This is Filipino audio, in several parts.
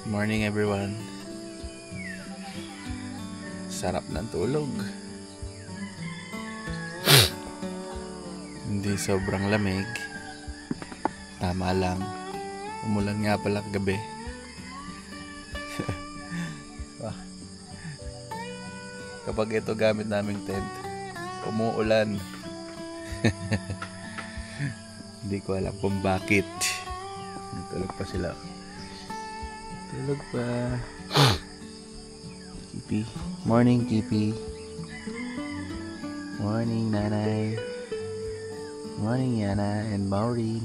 Morning everyone. Sarap ng tulog. Hindi sobrang lamig. Tama lang. Umulan nga pala kagabi. Kapag ito gamit naming tent, umuulan. Hindi ko alam kung bakit. Tulog pa sila. Tulog pa. Kipi. Morning, Kipi. Morning, Nanay. Morning, Yana and Maureen.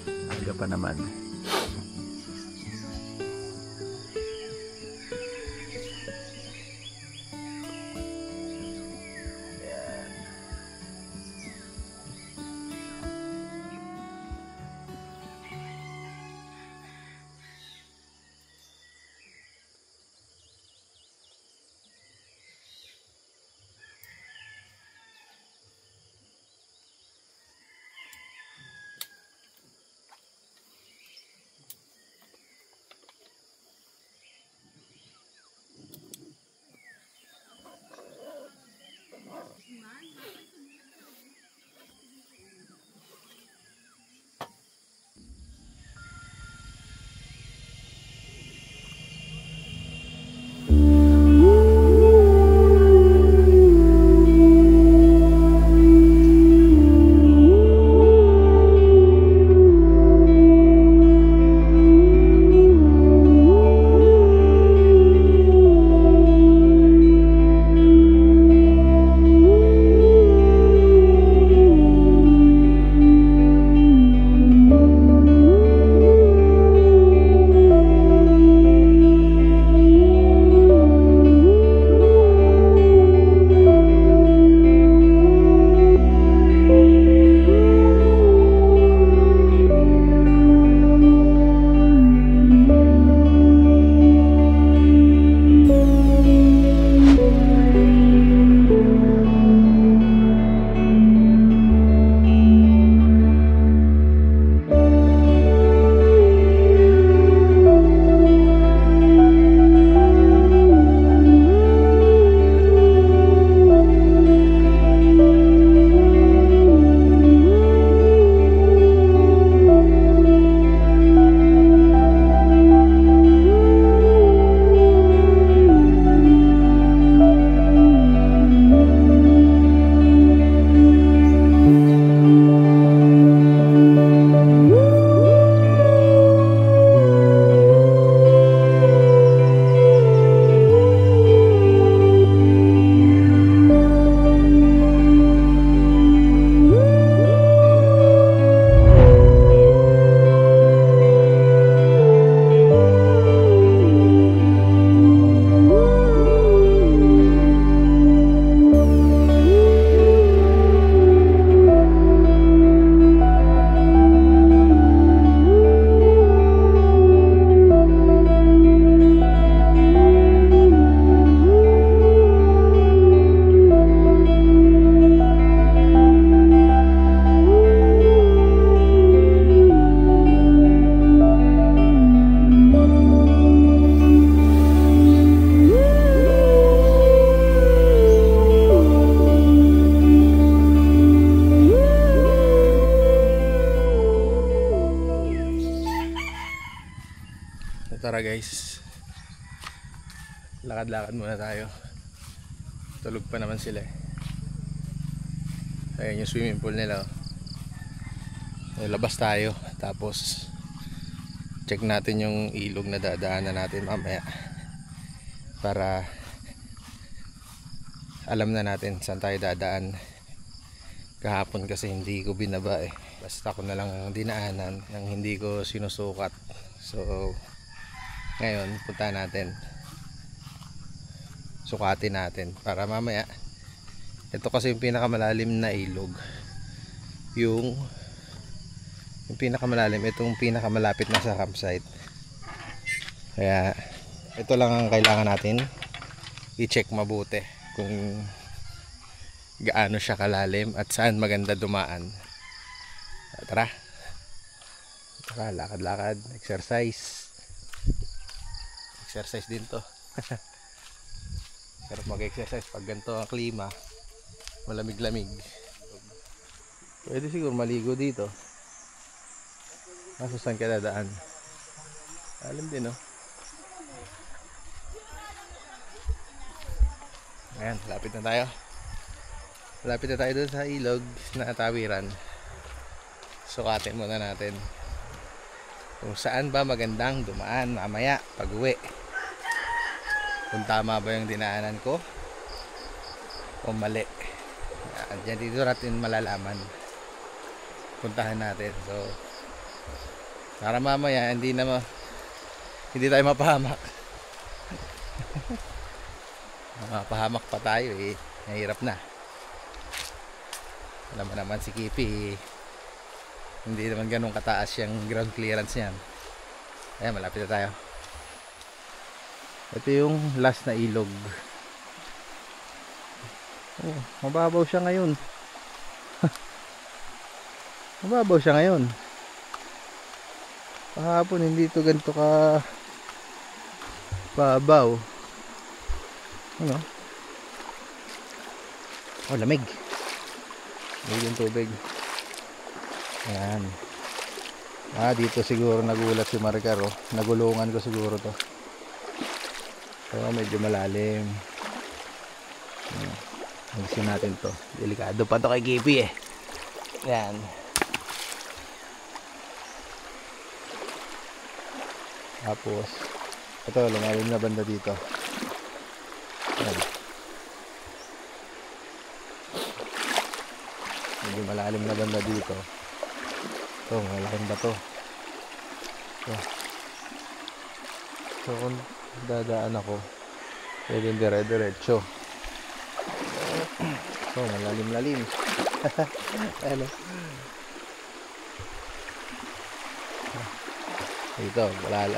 Aga pa naman. Tara guys, lakad-lakad muna tayo. Tulog pa naman sila eh. Ayan yung swimming pool nila. Labas tayo, tapos check natin yung ilog na dadaanan natin mamaya, para alam na natin saan tayo dadaan. Kahapon kasi hindi ko binaba eh, basta ko na lang ang dinaanan nang hindi ko sinusukat. So ngayon punta natin, sukatin natin para mamaya. Ito kasi yung pinakamalalim na ilog, yung pinakamalalim, itong pinakamalapit na sa campsite. Kaya ito lang ang kailangan natin i-check mabuti, kung gaano siya kalalim at saan maganda dumaan. Tara, Saka lakad-lakad, exercise. Exercise din to. Sarap mag-exercise pag ganito ang klima, malamig-lamig. Pwede siguro maligo dito. Kaso saan ka dadaan? Alam din, no? Ayan, lapit na tayo. Lapit na tayo doon sa ilog na tawiran. Sukatin muna natin kung saan ba magandang dumaan mamaya pag uwi. Kung tama ba yung dinaanan ko o mali. Diyan dito natin malalaman. Puntahan natin. So para mamaya hindi tayo mapahamak. Mapahamak pa tayo eh. Nahirap na. Alam mo naman si Kipi, hindi naman ganun kataas yung ground clearance niyan. Ayan, malapit na tayo. Ito yung last na ilog. Oh, mababaw siya ngayon. Mababaw siya ngayon. Kahapon hindi ito ganito ka babaw. Ano? Oh, lamig. Lamig yung tubig. Ayan. Dito siguro nagulat si Maricar, oh. Nagulungan ko siguro to. So medyo malalim. Alisin natin to. Delikado pa to kay Kipi eh. Ayan. Tapos ito, lumalim na banda dito. Ayan. Medyo malalim na banda dito. Ito, malaking bato. So kung dadaan ako, pwedeng dire-diretso. So malalim-lalim. Ano? Dito,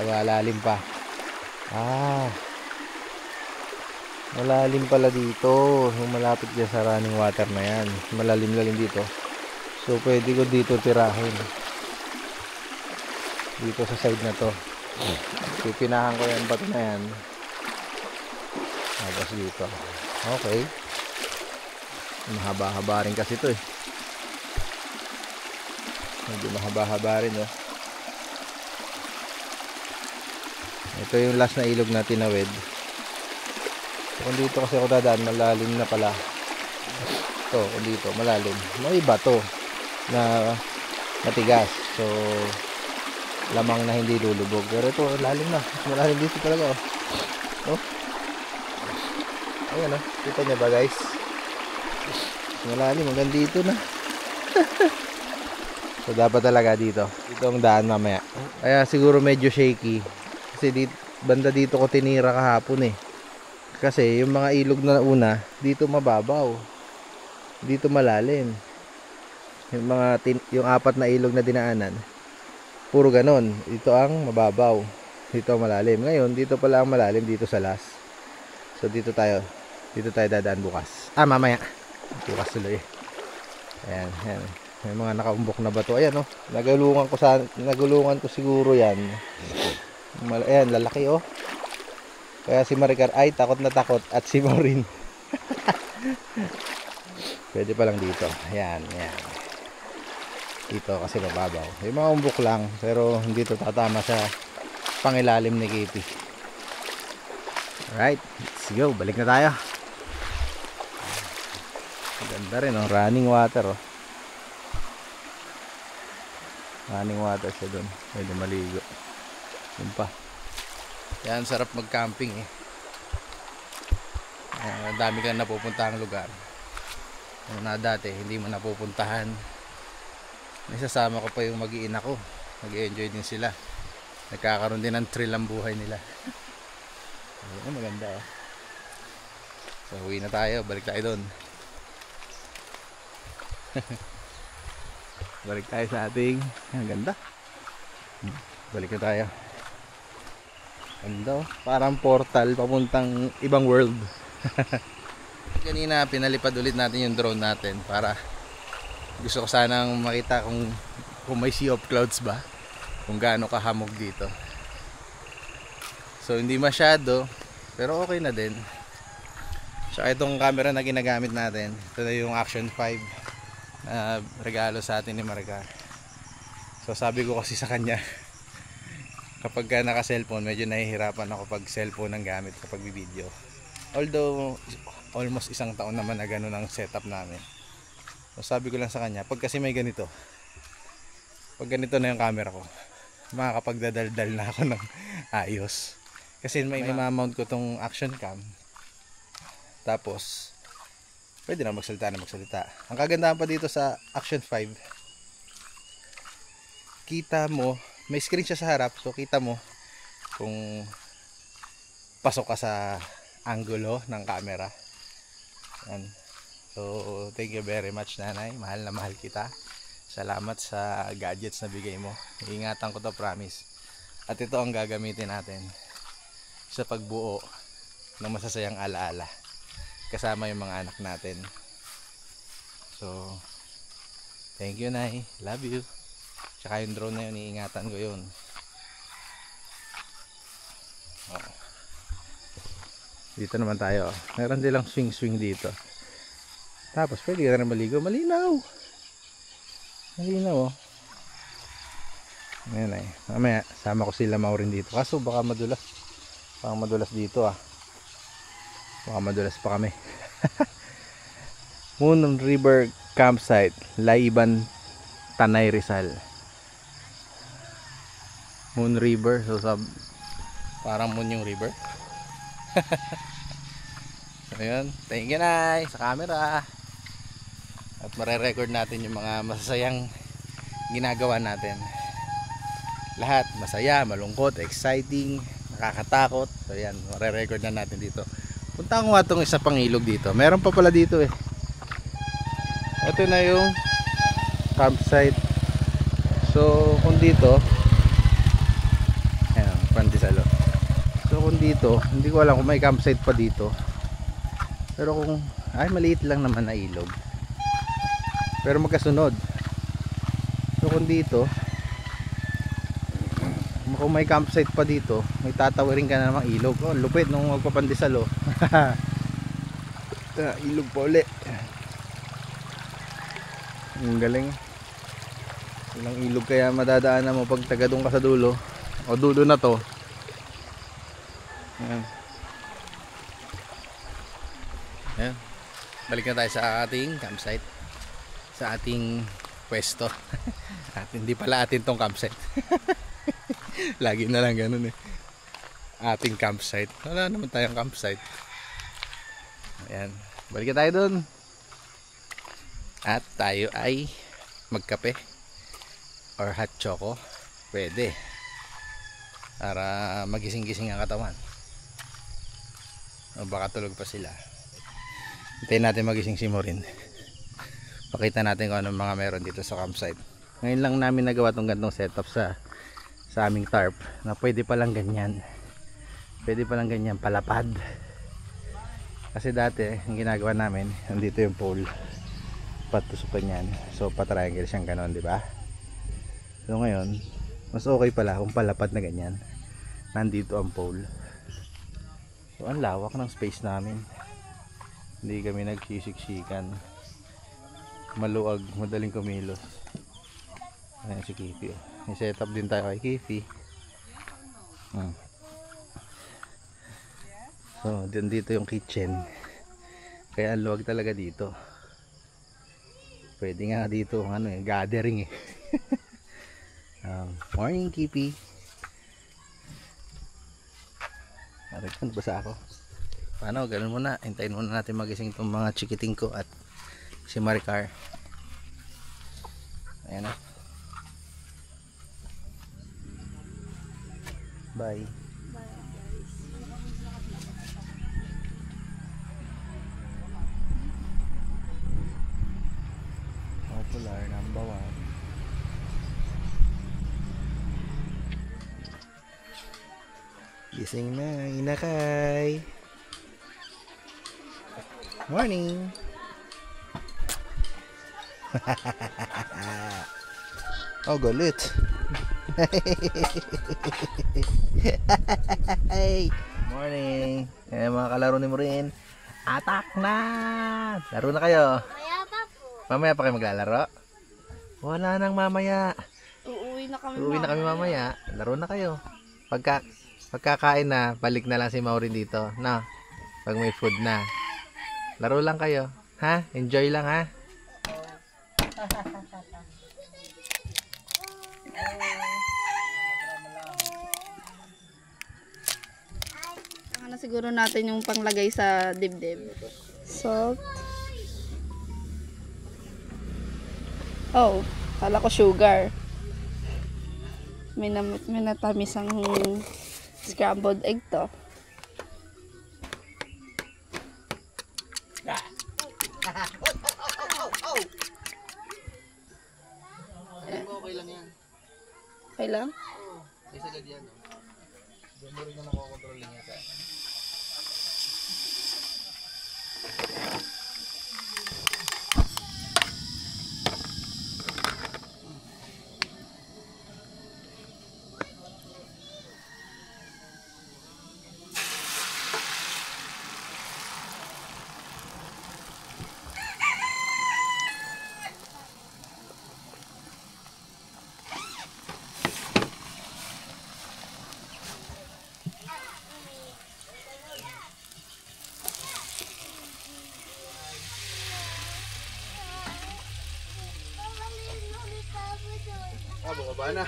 malalim pa. Malalim pala dito. Yung malapit dyan sa running water na yan. Malalim-lalim dito. So pwede ko dito tirahin. Dito sa side na to. Pipinahan ko yan bato na yan. Tapos dito. Okay. Mahaba-haba rin kasi ito eh. Medyo mahaba-haba rin oh. Ito yung last na ilog na tinawid. So, kung dito kasi ako dadaan, malalim na pala. Ito, kung dito, malalim. May bato na matigas. So lamang na hindi lulubog. Pero ito, lalim na. Malalim dito talaga oh. Oh. Ayan oh. Kita niya ba guys? Malalim. Hanggang dito na. So dapat talaga dito. Ito ang daan mamaya. Kaya siguro medyo shaky. Kasi banda dito ko tinira kahapon eh. Kasi yung mga ilog na una, dito mababaw. Dito malalim. Yung apat na ilog na dinaanan, puro ganon. Ito ang mababaw, dito ang malalim. Ngayon dito pala ang malalim, dito sa last. So dito tayo dadaan bukas. Mamaya bukas tuloy. Ayan, ayan. May mga nakaumbok na bato. Ayan oh. Nagulungan ko siguro yan. Ayan, lalaki oh. Kaya si Maricar ay takot na takot. At si Maureen pwede pa lang dito. Ayan, ayan. Dito kasi mababaw. Yung mga umbok lang. Pero hindi ito tatama sa pangilalim ni Kipi. Alright, let's go. Balik na tayo. Ganda rin oh. Running water oh. Running water siya dun. Pwede maligo. Yun pa. Yan, sarap mag-camping eh. Dami kang napupuntahang lugar na dati hindi mo napupuntahan. May sasama ko pa yung mag-iina ko. Mag-enjoy din sila. Nagkakaroon din ng thrill ang buhay nila. Ayun, maganda oh. So uwi na tayo. Balik tayo doon. Balik tayo sa ating ang ganda. Balik na tayo. Ganda oh. Parang portal papuntang ibang world. Kanina pinalipad ulit natin yung drone natin para gusto ko sanang makita kung may sea of clouds ba. kung gaano kahamog dito. So hindi masyado, pero okay na din. Tsaka itong camera na ginagamit natin, ito na yung Action 5 na regalo sa atin ni Maricar. So sabi ko kasi sa kanya, kapag naka cellphone medyo nahihirapan ako pag cellphone ang gamit kapag video. Although almost isang taon naman na gano'n ang setup namin. So sabi ko lang sa kanya, pag kasi may ganito, pag ganito na yung camera ko, makakapagdadaldal na ako ng ayos. Kasi may ma-mount ko tong action cam. Tapos pwede na magsalita na magsalita. Ang kagandahan pa dito sa Action 5, kita mo, may screen siya sa harap, so kita mo kung pasok ka sa angulo ng camera. Yan. So thank you very much, nanay. Mahal na mahal kita. Salamat sa gadgets na bigay mo. Iingatan ko to, promise. At ito ang gagamitin natin sa pagbuo ng masasayang alaala kasama yung mga anak natin. So thank you, nay. Love you. Tsaka yung drone na yun, iingatan ko yun. Oh. Dito naman tayo. Meron silang swing dito. Tapos pwede ka na maligo. Malinaw. Malinaw, oh. Ayan ay. Mamaya sama ko sila rin dito. Kaso baka madulas. Baka madulas dito, ah. Baka madulas pa kami. Moon River Campsite, Laiban, Tanay, Rizal. Moon River, so parang moon yung river. So yun, thank you, nay, sa camera. At mare-record natin yung mga masasayang ginagawa natin. Lahat masaya, malungkot, exciting, nakakatakot. So yan, mare-record na natin dito. Punta ko nga itong isa pang ilog dito. Meron pa pala dito eh. Ito na yung campsite. So kung dito, ayan, Pandisalo. So kung dito, hindi ko alam kung may campsite pa dito. Pero kung, ay maliit lang naman na ilog. Pero magkasunod. So kung dito, kung may campsite pa dito, may tatawirin ka na namang ilog. Oh, lupit nung magpapandisalo. Ilog pa uli. Ang galing. Ilang ilog kaya madadaanan mo pag taga doon ka sa dulo. O dulo na to. Ayan. Ayan. Balik na tayo sa ating campsite. Sa ating pwesto. At hindi pala atin tong campsite. Lagi na lang ganun eh. Ating campsite. Wala naman tayong campsite. Ayan. Balik tayo dun. At tayo ay magkape or hot choco. Pwede. Para magising-gising ang katawan. O baka tulog pa sila. Hintayin natin magising si Morin. Pakita natin kung anong mga meron dito sa campsite. Ngayon lang namin nagawa tong gantong setup sa aming tarp, na pwede palang ganyan, pwede palang ganyan palapad. Kasi dati ang ginagawa namin, nandito yung pole, patusukan yan, so patriangle siyang ganon, di ba? So ngayon mas okay pala kung palapad na ganyan, nandito ang pole. So ang lawak ng space namin, hindi kami nagsisiksikan, maluwag, madaling kumilos. Ayan si Kipi, may setup din tayo kay Kipi. So dito yung kitchen, kaya ang luwag talaga dito. Pwede nga dito ano eh, gathering eh. Morning Kipi. Aray, basa ako. Paano, ganun muna, hintayin muna natin magising itong mga chikiting ko at si Maricar. Ayan na. Bye. Popular number 1. Gising na, Inakay. Morning. Oh, galit. Hey, morning. Eh, mga kalaro ni Maureen. Atak na! Laro na kayo. Mamaya pa po. Mamaya pa kayo maglalaro? Wala nang mamaya. Uuwi na kami. Uuwi na kami mamaya. Laro na kayo. Pagkakain na, balik na lang si Maureen dito. No? Pag may food na. Laro lang kayo. Ha? Enjoy lang ha? Na siguro natin yung panglagay sa dibdib. Salt. Oh, kala ko sugar. May natamis ang scrambled egg to. Okay lang yan. Okay lang? Oo. Ay sagad yan. Diyan mo rin na nakokontrol niya sa... Ah, bumaba na.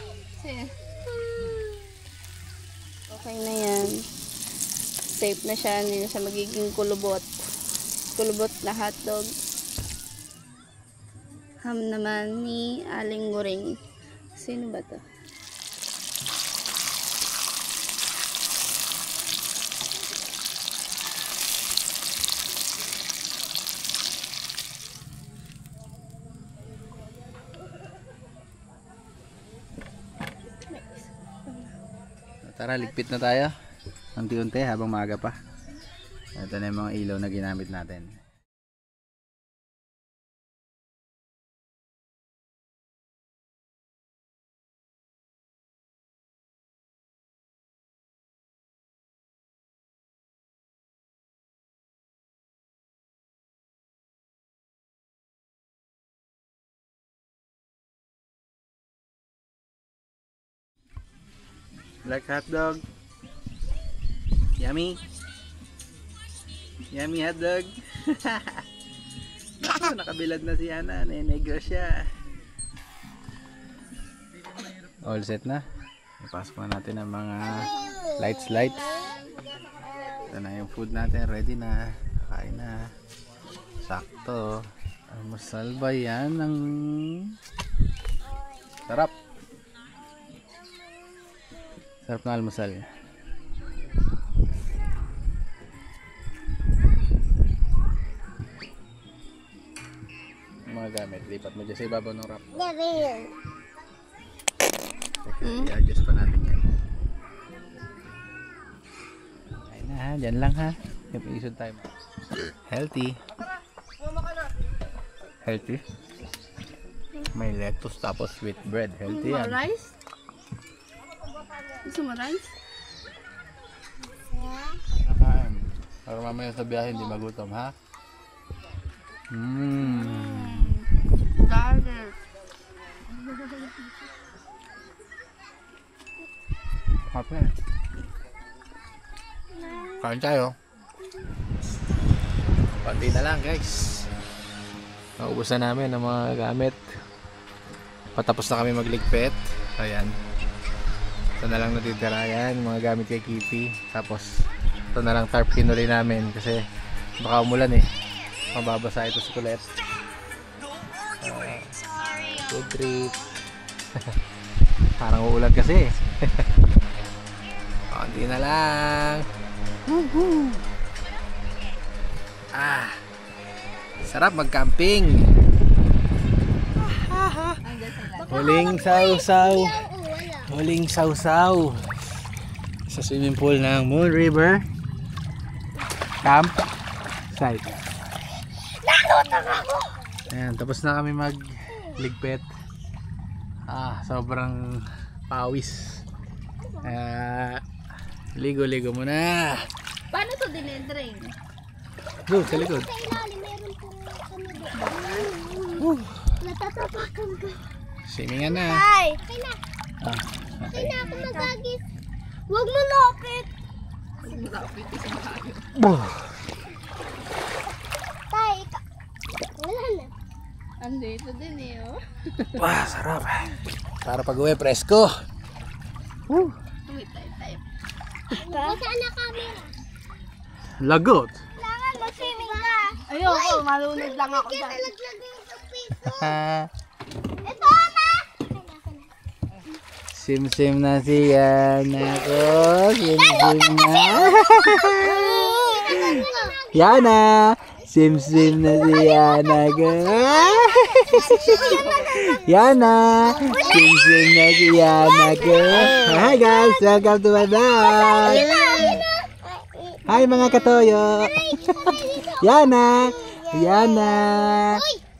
Okay na yan. Safe na siya. Hindi na siya magiging kulubot. Kulubot na hotdog. Ham naman ni Aling Goring. Sino ba to? Tara, ligpit na tayo. Unti-unti habang maaga pa. Ito na yung mga ilaw na ginamit natin. Black hot dog. Yummy. Yummy hot dog. Naku, nakabilad na si Ana. Nenegro siya. All set na. Ipasok na natin ang mga lights. Ito na yung food natin. Ready na. Kain na. Sakto. Almusal ba yan? Ang sarap. Sarap na almusal. Mga gamit, lipat mo dyan sa ibabaw ng wrap. I-adjust pa natin yan. Ayun na ha, dyan lang ha. Isod tayo. Healthy. Healthy. May lettuce tapos with bread. Healthy yan. Rice? Gusto mo rice? Nakain. Para mamaya sa biyahe hindi magutom ha. Garlic. Kape. Kain tayo. Konti na lang guys. Naubos na namin ang mga gamit. Patapos na kami magligpit. Ayan. Ito na lang natitira yan. Mga gamit kay Kitty. Tapos ito na lang tarp kinuli namin. Kasi baka umulan eh. Mababasa ito sa kulet. Good trip. Parang uulan kasi. Konti na lang. Woohoo! Ah, sarap mag-camping. Huling sausaw. Huling sausaw sa swimming pool ng Moon River Camp Site. Ayan, tapos na kami magligpit. Sobrang pawis. Ligo-ligo muna. Paano to dinedrain? Doon sa likod. Sa ilalim, meron pong natatapakan ko. Swimming na. Ay! Okay na. Okay. Kaya ako magagis. Huwag mo lapit. Tay, wala na. Andito din eh, oh. Wah, sarap. Para pag-uwi, presko. Wait, tayo. Saan na camera? Lagot. Kailangan mag-swimming ka. Ayoko, malunod lang ako Kaya dyan. nalaglag yung piso. Ito na! Sim-sim na siya. Nako, sim-sim na. Yana. Sim-sim na si Yana. Yana. Sim-sim na si Yana. Hi guys, welcome to my vlog. Hi mga katoyo. Yana. Yana.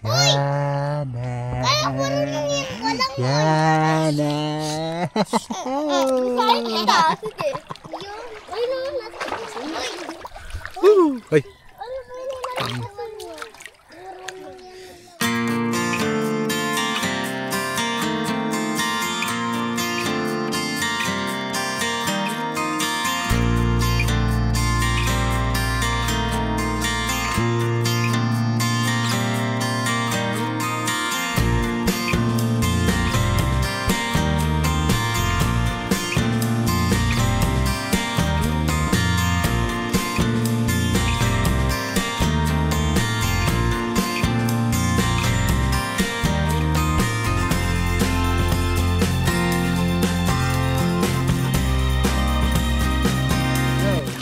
Yana. Yana. Sige. Ay, no, Ay.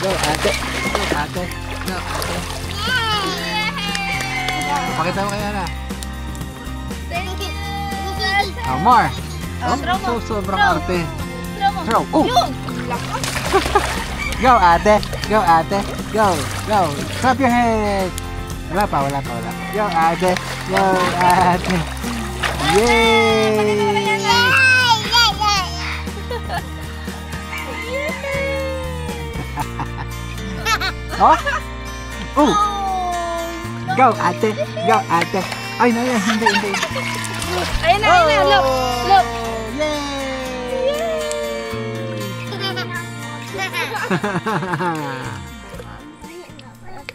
Go, ate. Ate. No, ate. Pakita mo kaya na. Thank you. More. throw mo. Sobrang Throw. arte. Throw mo. Throw. Oh. Yun! Lakas. Go, ate. Go, ate. Go. Go. Clap your hands. Wala pa. Go, ate. Go, ate. Yay! Oh? Oh! Go, ate. Go, ate. Ay, no, hindi. Ayun na, look. Look.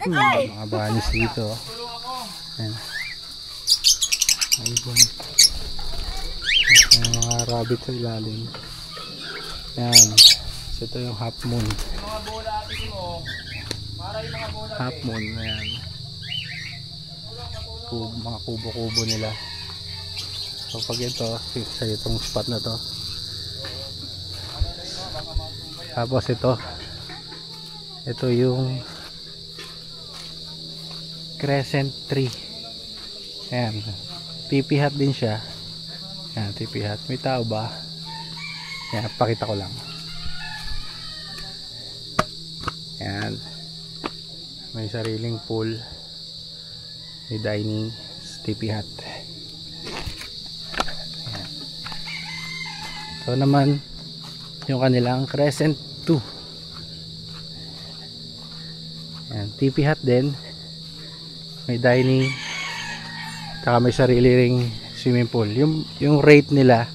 Yay! Mga banis dito. Ayan. Ay, ibon. Mga rabbit sa ilalim. Ayan. So, ito yung half moon. Half moon. Ayan. Mga kubo-kubo nila. So pag ito, sa itong spot na to. Tapos ito yung crescent tree. Ayan. Tipi hat din siya. Ayan, tipi hat. May tao ba? Ayan, pakita ko lang. Ayan. May sariling pool. May dining. Tipi hat. Ito naman yung kanilang crescent 2. Ayan, tipi hut din. May dining. Saka may sarili ring swimming pool. Yung rate nila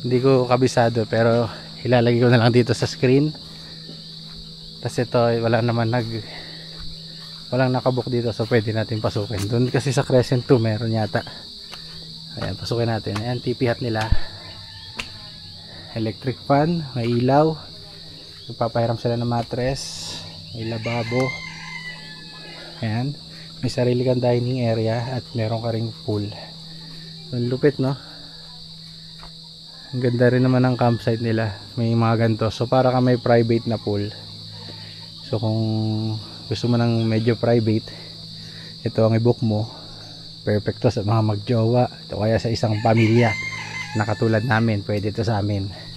hindi ko kabisado pero ilalagay ko na lang dito sa screen. Kasi ito walang nakabook dito so pwede natin pasukin. Doon kasi sa crescent 2 meron yata. Ayan, pasukin natin. Ayan, tipi hut nila. Electric fan, may ilaw, nagpapahiram sila ng mattress, may lababo. Ayan, may sarili kang dining area at meron ka ring pool. Ang lupit, no? Ang ganda rin naman ng campsite nila, may mga ganito. So para ka may private na pool. So kung gusto mo ng medyo private, ito ang i-book mo. Perfecto sa mga magjowa o kaya sa isang pamilya na katulad namin, pwede ito sa amin.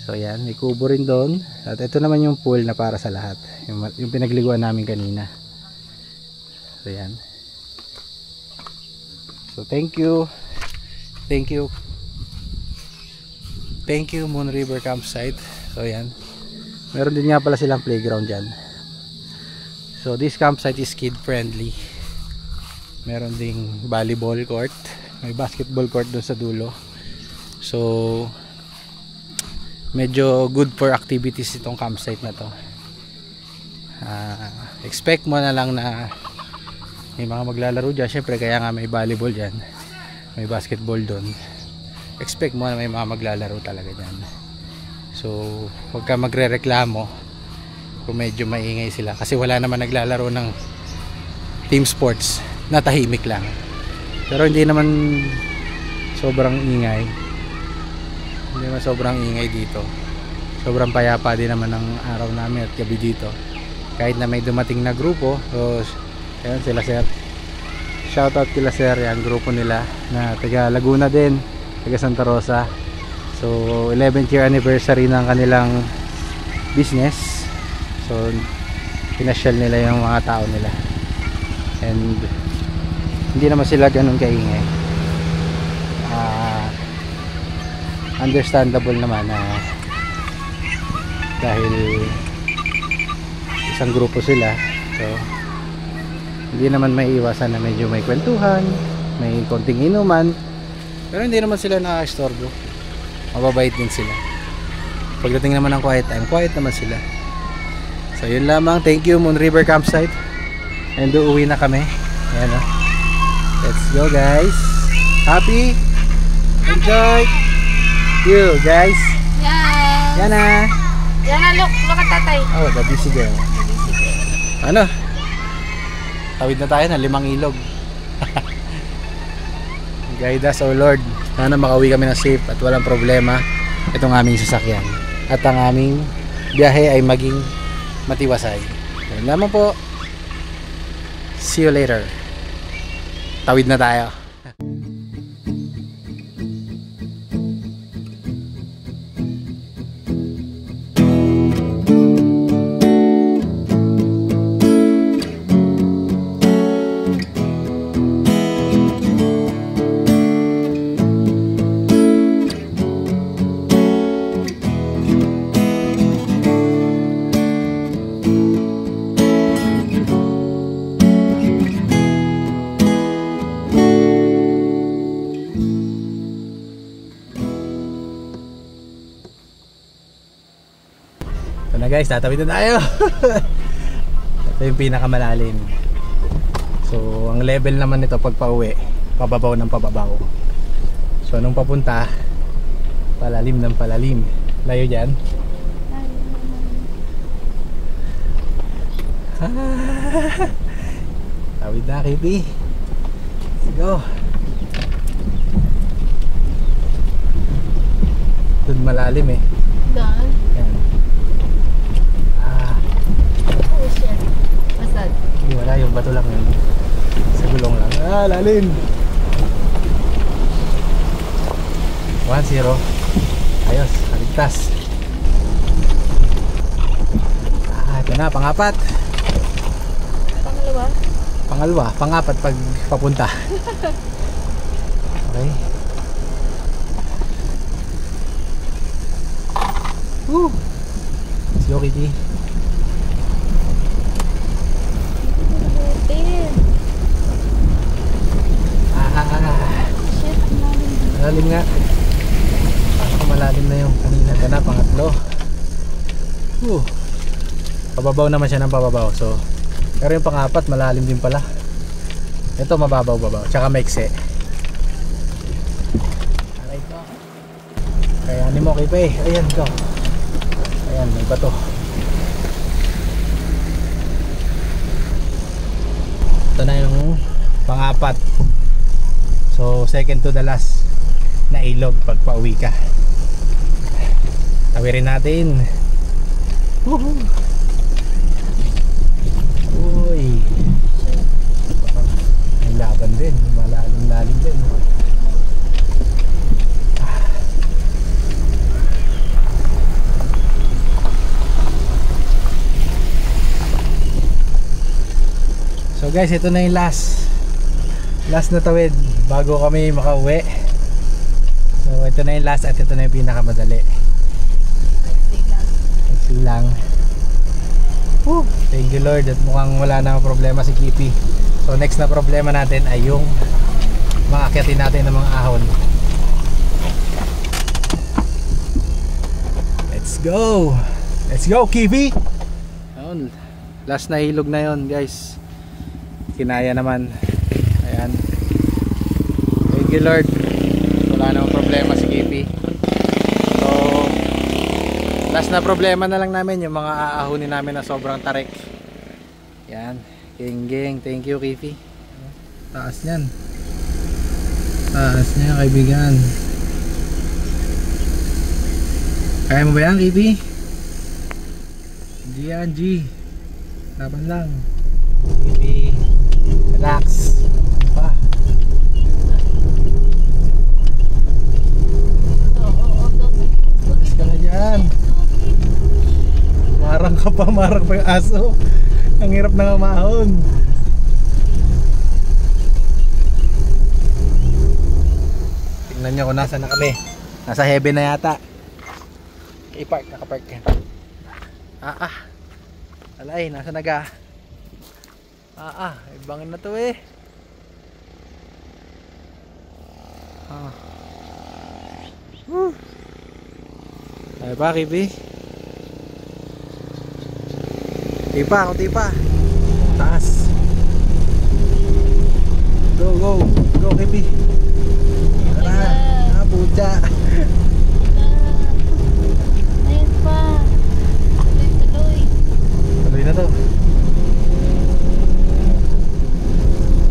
So yan, may kubo rin doon. At ito naman yung pool na para sa lahat, yung pinagliguan namin kanina. So yan. So thank you Thank you Moon River Campsite. So yan, meron din nga pala silang playground dyan. So this campsite is kid friendly. Meron ding volleyball court, may basketball court doon sa dulo. So medyo good for activities itong campsite na to. Expect mo na lang na may mga maglalaro dyan. Syempre kaya nga may volleyball dyan, may basketball doon. Expect mo na may mga maglalaro talaga dyan. So huwag ka magre-reklamo kung medyo maingay sila, kasi wala naman naglalaro ng team sports na tahimik lang. Pero hindi naman sobrang ingay, hindi naman sobrang ingay dito. Sobrang payapa din naman ng araw namin at gabi dito, kahit na may dumating na grupo. So ayun sila sir, shoutout kila sir, yung grupo nila na taga Laguna din, taga Santa Rosa. So 11th year anniversary ng kanilang business. So pinasyal nila yung mga tao nila, and hindi naman sila ganun kaingay. Understandable naman na dahil isang grupo sila. So hindi naman may iwasan na medyo may kwentuhan, may konting inuman, pero hindi naman sila nakaka-istorbo. Mababait din sila. Pagdating naman ng quiet time, quiet naman sila. So yun lamang. Thank you Moon River Campsite, and uuwi na kami. Ayan, oh. Let's go guys. Happy? Enjoy you guys. Yan. Yan na. Yan na, look at tatay. Oh, the busy girl. Ano? Tawid na tayo ng 5 ilog. Guide us, oh Lord. Sana makauwi kami ng safe at walang problema itong aming sasakyan, at ang aming biyahe ay maging matiwasay. Yan naman po. See you later. Tawid na tayo. Ito na guys, tatawid na tayo. Ito yung pinakamalalim. So ang level naman nito pag pauwi, pababaw ng pababaw. So nung papunta, palalim ng palalim. Layo dyan. Tawid na, Kipi. Let's go. Doon malalim eh. Doon? Yan. Oh shit. Masad? Hindi, wala, yung bato lang yun. Sa gulong lang. Lalim. 1-0. Ayos, kaligtas. Ito na, pangapat. Pangalawa? Pangapat pag papunta. Okay. Woo! Slow, Kitty. Shit, Malalim nga. Parang malalim na yung kanina. Ito na, pangatlo. Woo! Pababaw naman siya ng pababaw. So, pero yung pangapat malalim din pala. Ito mababaw-babaw, tsaka maikse. Aray ko. Kaya ni mo Kipe. Ayan ko. Ayan, may bato. Ito na yung pangapat. So second to the last na ilog pag pauwi ka. Tawirin natin. Woohoo! Uy, may laban din, malalim din. So guys, ito na yung last na tawid bago kami makauwi. So So ito na yung last at ito na yung pinakamadali. Let's lang. Woo! Thank you Lord at mukhang wala na problema si Kipi. So next na problema natin ay yung maakyatin natin ng mga ahon. Let's go! Let's go Kipi! Ayun, last na hilog na yon guys. Kinaya naman. Ayan. Thank you Lord. Wala namang problema si Kipi. So last na problema na lang namin yung mga aahunin namin na sobrang tarik. Yan. Geng, thank you Kipi. Taas niyan. Taas niya kaibigan. Kaya mo ba yan Kipi? G yan G. Laban lang. Kipi. Relax. Pa. Relax ka na dyan. Marang ka pa, marang pa yung aso. Ang hirap na mamahon. Tingnan nyo kung nasa na kami. Nasa heaven na yata. I-park, nakapark ka. Alay, nasa naga. Ibangin na to eh. Ay pa, Kipi. Tipa, taas. Go Kipi. Tara, puja. Ayun pa. Tuloy na to.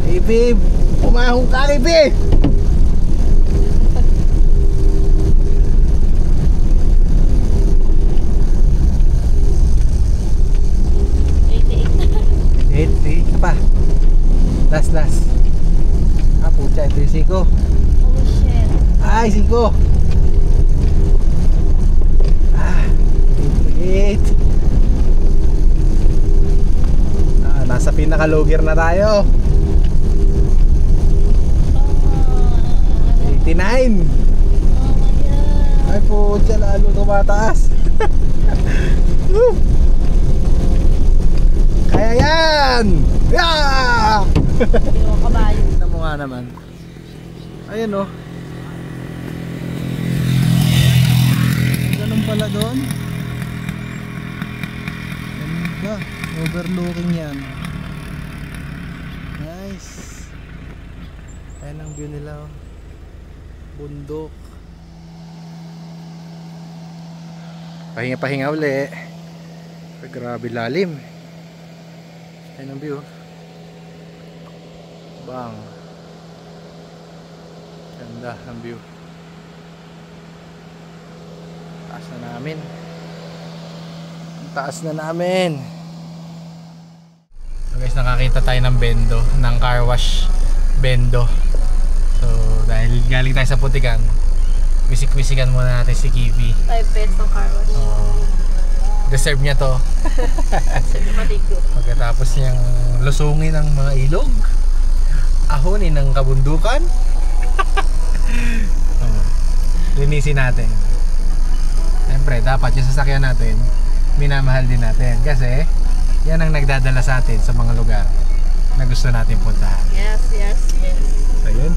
Kipi, umahong ka Kipi. Pa. Last. Pucha, ito yung siko. Oh shit. Ay, siko. 88. Nasa pinaka-logger na tayo. 89. Oh my God. Ay, pucha, lalo tumataas. Kaya yan! Yeah! Hindi ko kabayo. Tignan mo nga naman. Ayan o. Ganun pala doon. Ganun ka. Overlooking yan. Nice. Ayan ang view nila o. Bundok. Pahinga-pahinga uli. Grabe lalim. Ayan ang view. Bang. Ganda ang view. Taas na namin. Taas na namin. So guys, nakakita tayo ng bendo, ng car wash bendo. So dahil galing tayo sa Putikan, wisik-wisikan muna natin si Kipi. 5 peso car wash. Deserve niya to. Pagkatapos niyang lusungin ang mga ilog, ahonin ng kabundukan, linisin natin. Siyempre dapat yung sasakyan natin minamahal din natin kasi yan ang nagdadala sa atin sa mga lugar na gusto natin puntahan. Yes. So yun,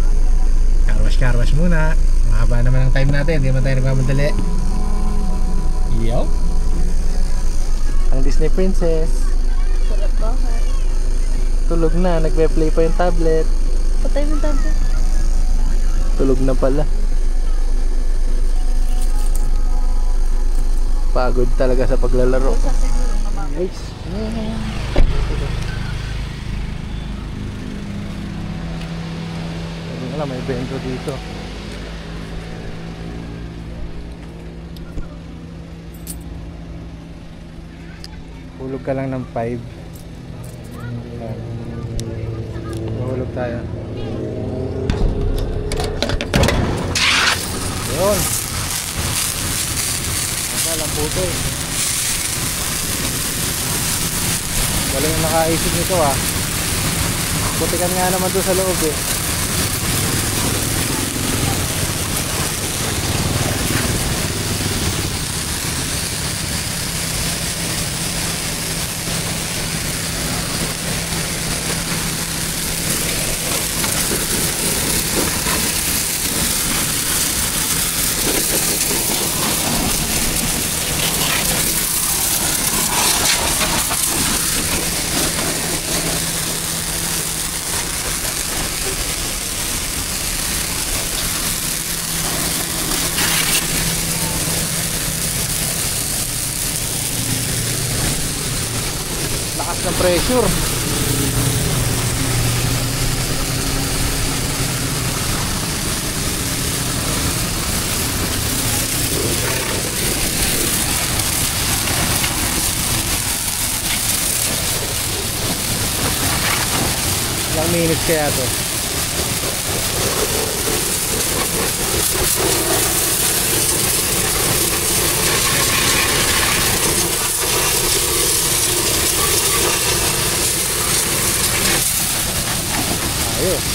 car wash muna. Mahaba naman ang time natin, hindi naman tayo nagmamadali. Yo, ang Disney Princess Sarap bahay. tulog na, nagpe-play pa yung tablet. Patay mo tablet. Tulog na pala. Pagod talaga sa paglalaro. Guys, wala, may bento dito. Hulog ka lang ng 5. Mahulog tayo. Yun. Ang puto eh. Galing yung nakaisip nito ah. Putikan nga naman doon sa loob eh. ng pressure. Ilang minutes kaya to? Ayos.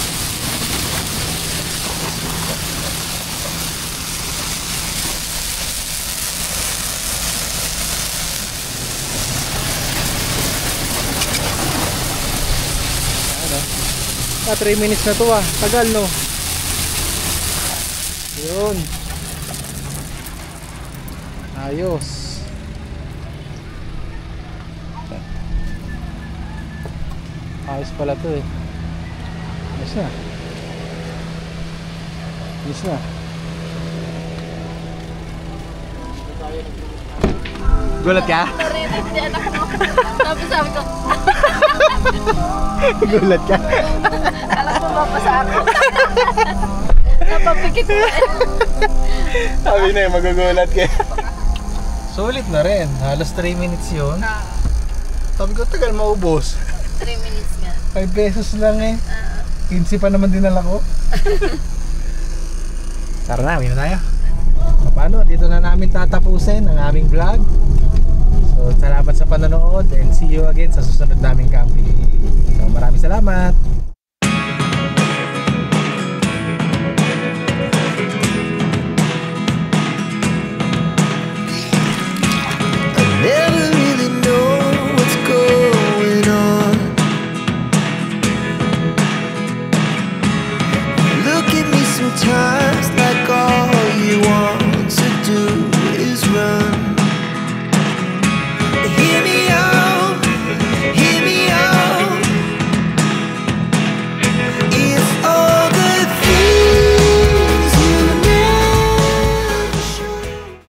Ano? 3 minutes na to ah. Tagal no. Yun. Ayos. Ayos pala to eh. Ayos na. Ayos na. Gulat ka? Narinig ako. Tapos sabi ko, Gulat ka? alam mo mapasa ako. Napapikit ko eh. Sabi na yung magugulat ka. Sulit na rin. Halos 3 minutes yun. Sabi ko tagal maubos. 3 minutes nga. 5 pesos lang eh. 15 pa naman dinala ko. Tara na, uwi na tayo. Paano? Dito na namin tatapusin ang aming vlog. So salamat sa panonood and see you again sa susunod naming camping. So maraming salamat.